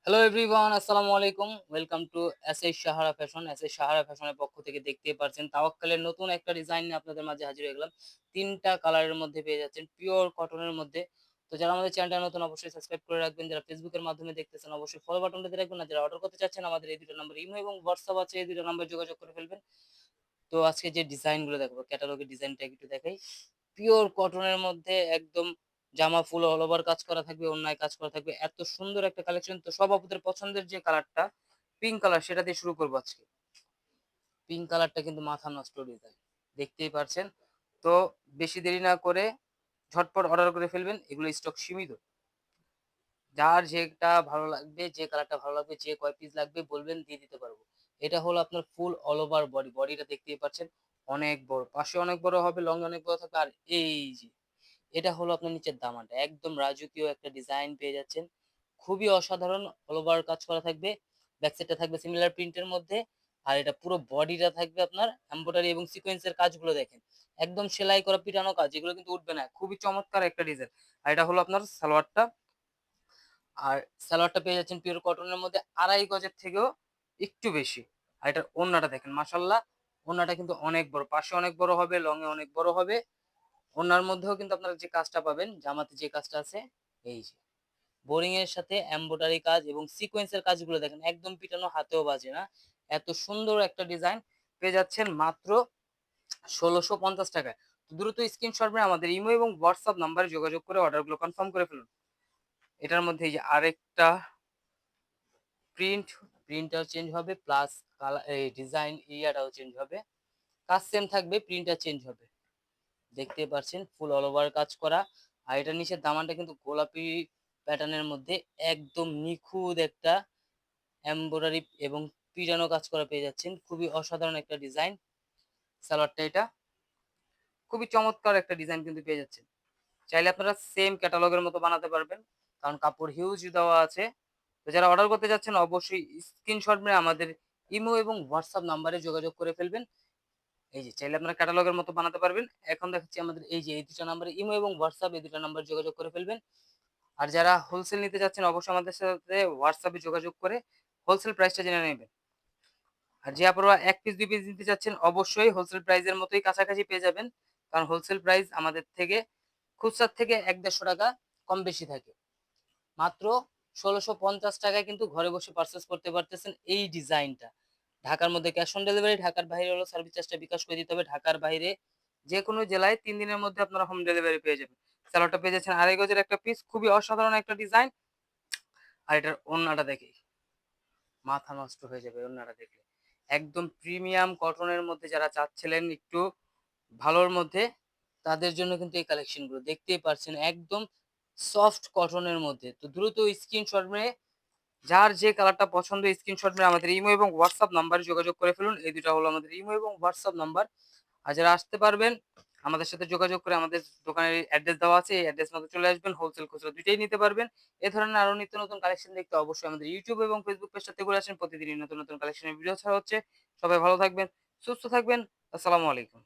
Hello everyone, আসসালামু আলাইকুম। Welcome to SS Sahara fashion. SS Sahara ফ্যাশনের পক্ষ থেকে দেখতেই পারছেন তাওয়াক্কালের নতুন একটা ডিজাইন নিয়ে আপনাদের মাঝে হাজির হয়ে গেলাম। ৩ টা কালারের মধ্যে পেয়ে যাচ্ছেন, পিওর কটনের মধ্যে। তো যারা আমাদের চ্যানেলটা নতুন অবশ্যই সাবস্ক্রাইব করে রাখবেন। যারা ফেসবুকের মাধ্যমে দেখতেছেন অবশ্যই ফলো বাটনটা দিয়ে রাখবেন। আর যারা অর্ডার করতে চাচ্ছেন আমাদের এই ২ টা নাম্বার ইমো এবং হোয়াটসঅ্যাপ আছে, এই ২ টা নাম্বারে যোগাযোগ করে ফেলবেন। তো আজকে যে ডিজাইনগুলো দেখাবো, ক্যাটালগের ডিজাইনটা একটু দেখাই। পিওর কটনের মধ্যে একদম জামা ফুল অল ওভার কাজ করা থাকবে, ওড়নায় কাজ করা থাকবে। এত সুন্দর একটা কালেকশন। তো সব আপুদের পছন্দের যে কালারটা পিঙ্ক কালার, সেটা দিয়ে শুরু করবো আজকে। পিঙ্ক কালারটা কিন্তু মাথা নষ্ট ডিজাইন, দেখতেই পারছেন। তো বেশি দেরি না করে ঝটপট অর্ডার করে ফেলবেন, এগুলো স্টক সীমিত। যার যেটা ভালো লাগবে, যে কালারটা ভালো লাগবে, যে কয় পিস লাগবে বলবেন, দিয়ে দিতে পারবো। এটা হলো আপনার ফুল অল ওভার বডি। বডিটা দেখতেই পাচ্ছেন অনেক বড়, পাশে অনেক বড় হবে, লং অনেক বড় থাকবে। আর এই যে এটা হলো আপনার নিচের দামানটা, একদম রাজকীয় একটা ডিজাইন পেয়ে যাচ্ছেন। খুবই অসাধারণ, অল ওভার কাজ করা থাকবে। ব্যাক সাইডটা থাকবে সিমিলার প্রিন্টের মধ্যে। আর এটা পুরো বডিটা থাকবে আপনার এমব্রয়ডারি এবং সিকোয়েন্সের কাজগুলো দেখেন। একদম সেলাই করা পিটানো কাজ, এগুলো কিন্তু উঠবে না। খুবই চমৎকার একটা ডিজাইন। আর এটা হলো আপনার সালোয়ারটা। আর সালোয়ারটা পেয়ে যাচ্ছেন পিওর কটনের মধ্যে, ২.৫ গজের থেকেও একটু বেশি। আর এটার ওড়নাটা দেখেন, মাশাআল্লাহ। ওড়নাটা কিন্তু অনেক বড়, পাশে অনেক বড় হবে, লং এ অনেক বড় হবে। ওড়নার মধ্যেও কিন্তু আপনারা যে কাজটা পাবেন, জামাতে যে কাজটা আছে, এই যে বোরিং এর সাথে এমব্রয়ডারি কাজ এবং সিকোয়েন্সের কাজগুলো দেখেন, একদম পিটানো, হাতেও বাজে না। এত সুন্দর একটা ডিজাইন পেয়ে যাচ্ছেন মাত্র ১৬৫০ টাকায়। তো দ্রুত স্ক্রিনশট মেরে আমাদের ইমো এবং হোয়াটসঅ্যাপ নাম্বারে যোগাযোগ করে অর্ডারগুলো কনফার্ম করে ফেলুন। এটার মধ্যে এই যে আরেকটা প্রিন্টটাও চেঞ্জ হবে, প্লাস কালার, এই ডিজাইন ইয়াটাও চেঞ্জ হবে। কাজ সেম থাকবে, প্রিন্টটা চেঞ্জ হবে। দেখতেই পাচ্ছেন ফুল অল ওভার কাজ করা। আর এটার নিচের দামানটা কিন্তু গোলাপি প্যাটার্নের মধ্যে একদম নিখুঁত একটা এমব্রয়ডারি এবং পিটানো কাজ করা পেয়ে যাচ্ছেন। খুবই অসাধারণ একটা ডিজাইন। সালোয়ারটা এটা খুবই চমৎকার একটা ডিজাইন কিন্তু পেয়ে যাচ্ছেন। চাইলে আপনারা সেম ক্যাটালগের মতো বানাতে পারবেন, কারণ কাপড় হিউজ দেওয়া আছে। তো যারা অর্ডার করতে যাচ্ছেন অবশ্যই স্ক্রিনশট মেরে আমাদের ইমো এবং হোয়াটসঅ্যাপ নাম্বারে যোগাযোগ করে ফেলবেন। এই যে চাইলে আপনারা ক্যাটালগের মতো বানাতে পারবেন। এখন দেখাচ্ছি আমাদের এই যে এই ২ টা নাম্বারে ইমো এবং হোয়াটসঅ্যাপ, এই ২ টা নাম্বারে যোগাযোগ করে ফেলবেন। আর যারা হোলসেল নিতে যাচ্ছেন অবশ্যই আমাদের সাথে হোয়াটসঅ্যাপে যোগাযোগ করে হোলসেল প্রাইসটা জেনে নেবেন। আর যে আপনারা ১ পিস ২ পিস নিতে চাচ্ছেন অবশ্যই হোলসেল প্রাইসের মতোই কাছাকাছি পেয়ে যাবেন। কারণ হোলসেল প্রাইস আমাদের থেকে খুচরার থেকে ১-১৫০ টাকা কম বেশি থাকে। মাত্র ১৬৫০ টাকায় কিন্তু ঘরে বসে পারচেজ করতে পারতেছেন এই ডিজাইনটা। ঢাকার মধ্যে ক্যাশ অন ডেলিভারি, ঢাকার বাইরে হলো সার্ভিস চার্জটা বিকাশ করে দিতে হবে। ঢাকার বাইরে যেকোনো জেলায় ৩ দিনের মধ্যে আপনারা হোম ডেলিভারি পেয়ে যাবেন। সালোয়ারটা পেয়ে যাচ্ছেন ২.৫ গজের একটা পিস, খুবই অসাধারণ একটা ডিজাইন। আর এটার ওড়নাটা দেখেই মাথা নষ্ট হয়ে যাবে ওড়নাটা দেখলে। একদম প্রিমিয়াম কটনের মধ্যে যারা চাচ্ছিলেন একটু ভালোর মধ্যে, তাদের জন্য কিন্তু এই কালেকশন গুলো দেখতেই পারছেন, একদম সফট কটনের মধ্যে। তো দ্রুত স্ক্রিনশট মেরে যার যে কালারটা পছন্দ স্ক্রিনশট মেরে আমাদের ইমো এবং হোয়াটসঅ্যাপ নাম্বারে যোগাযোগ করে ফেলুন। এই ২ টা হলো আমাদের ইমো এবং হোয়াটসঅ্যাপ নাম্বার। আর যারা আসতে পারবেন আমাদের সাথে যোগাযোগ করে, আমাদের দোকানের অ্যাড্রেস দেওয়া আছে, এই অ্যাড্রেস মতো চলে আসবেন। হোলসেল খুচরা ২ টাই নিতে পারবেন। এ ধরনের আরো নিত্য নতুন কালেকশন দেখতে অবশ্যই আমাদের ইউটিউব এবং ফেসবুক পেজটাতে ঘুরে আসেন। প্রতিদিনই নতুন নতুন কালেকশনের ভিডিও ছাড়া হচ্ছে। সবাই ভালো থাকবেন, সুস্থ থাকবেন। আসসালামু আলাইকুম।